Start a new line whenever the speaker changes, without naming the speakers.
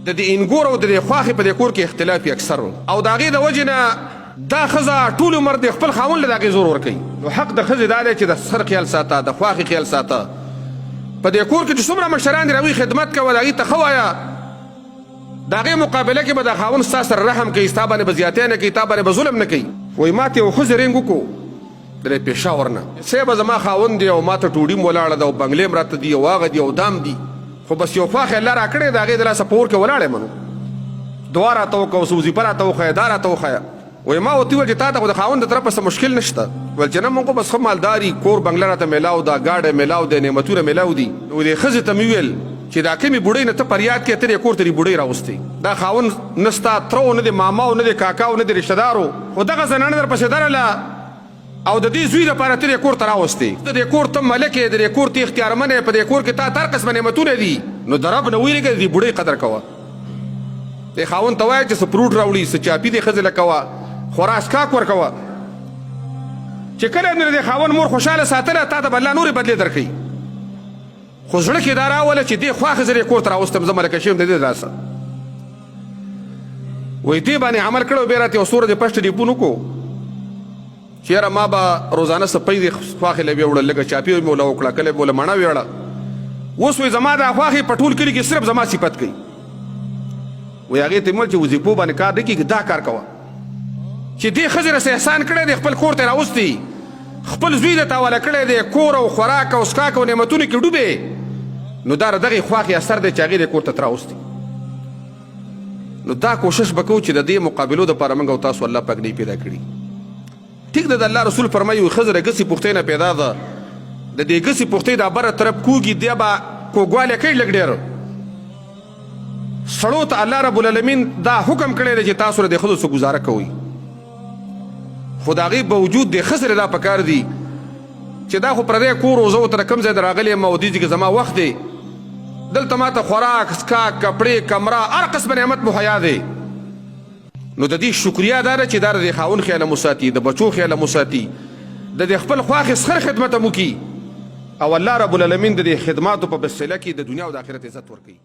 د دې انګور او د دې خواښې په دې کور کې اختلاف اکثر او د هغې د وجې نه دا ښځه ټول عمر د خپل خاوند له د هغې زور ورکوي. نو حق د ښځې دا دی چې د سر خیال ساته، د خواښې خیال ساته. په دې کور کې چې څومره مشران دي هغوی خدمت کوه، د هغې ته ښه وایه. د هغې مقابله کې به د خاوند ستا سره رحم کوي، ستا باندې به زیاتی نه کوي، تا باندې به ظلم نه کوي. وایي ما ته یو ښځې رینګ وکړو د دې پېښور نه، صیبه زما خاوند دی او ما ته ټوډي م ولاړه ده او بنګلې م راته دي او هغه دي او دام دي، خو بس یو خواښې الله راکړې د هغې د لاسه په اور کې ولاړ یم نو دعا راته وکړه، اوس وظیفه راته وښیه، دا راته وښیه. وایي ما ورته وویل چې تا ته خو د خاوند د طرفه څه مشکل نشته. ویل چې نه موږ خو بس ښه مالداري، کور بنګله راته میلاو ده، ګاډی میلاو دی، نعمتونه میلاو دي. نو دې ښځې ته مې ویل چې دا کمې بوډۍ نه ته فریاد کوې، ته دې کور ته دې بوډۍ راوستې. دا خاوند نه ستا ترو نه دی ماما نه دی کاکا نه دی رشته دارو، خو دغه زنانه درپسې درله او د دې زوی لپاره ته دې کور ته راوستې. د دې کور ته ملک یې، د دې کور ته اختیارمن یې، په دې کور کې تا ته هر قسمه نعمتونه دي. نو د رب نه ویرېږه، د دې بوډۍ قدر کوه. دې خاوند ته وایه چې څه فروټ راوړي، څه چاپي دې ښځې له کوه، خورا اسکاک ورکوه. چې کله هم د دې خاوند مور خوشحاله ساتله، تا ته به الله نورې بدلې درکوي. خو زړه کې دا راوله چې دې خواښې زه دې کور ته راوستم، زه ملکه شویم د دې لاسه. وایي دې باندې عمل کړی، بیا راته یو سوره د پشت ډیپون وکړو چې یاره ما به روزانه سپۍ دې خواښې له ویوړل، لږه چاپي مې وله وکړه، کله مې وله مڼه ویوړه. اوس وایي زما دا خواښې په ټول کلي کې صرف زما صفت کوي. وایي هغې ته مې ویل چې وظیفو باندې کار نه کېږي، دا کار کوه چې دې ښځې رسې احسان کړی دی، خپل کور ته یې راوستي، خپل زوی دې تاواله کړی دی، کور او خوراک او څښاک او نعمتونو کې ډوبې. نو دا د دغې خواښې اثر دی چې هغې دې کور ته راوستي. نو دا کوشش به کوو چې د دې مقابلو دپاره موږ او تاسو الله پاک نه پیدا کړي. ټیک ده، د الله رسول فرمایي ښځه د ګسې پوښتۍ نه پیدا ده، د دې ګسې پوښتۍ دا بره طرف کوږي، دی به کوږوالی کوي لږ ډېر. سړو ته الله رب العالمین دا حکم کړی دی چې تاسو له دې ښځو څه ګزاره کوئ، خو د هغې باوجود دې ښځې له دا پکار دي چې دا خو پردی کور و، زه ورته د کوم ځای نه راغلی یم او دې ځای کې زما وخت دی، دلته ما ته خوراک، څښاک، کپړې، کمره، هر قسمه نعمت مهیا دی. نو د دې شکریا دا ده چې دا د خاوند خیال مو ساتي، د بچو خیال مو ساتي، د دې خپل خواښې سخر خدمت مو کي، او الله رب العالمین د دې خدماتو په وسیله کې د دنیا او د آخرت عزت ورکوي.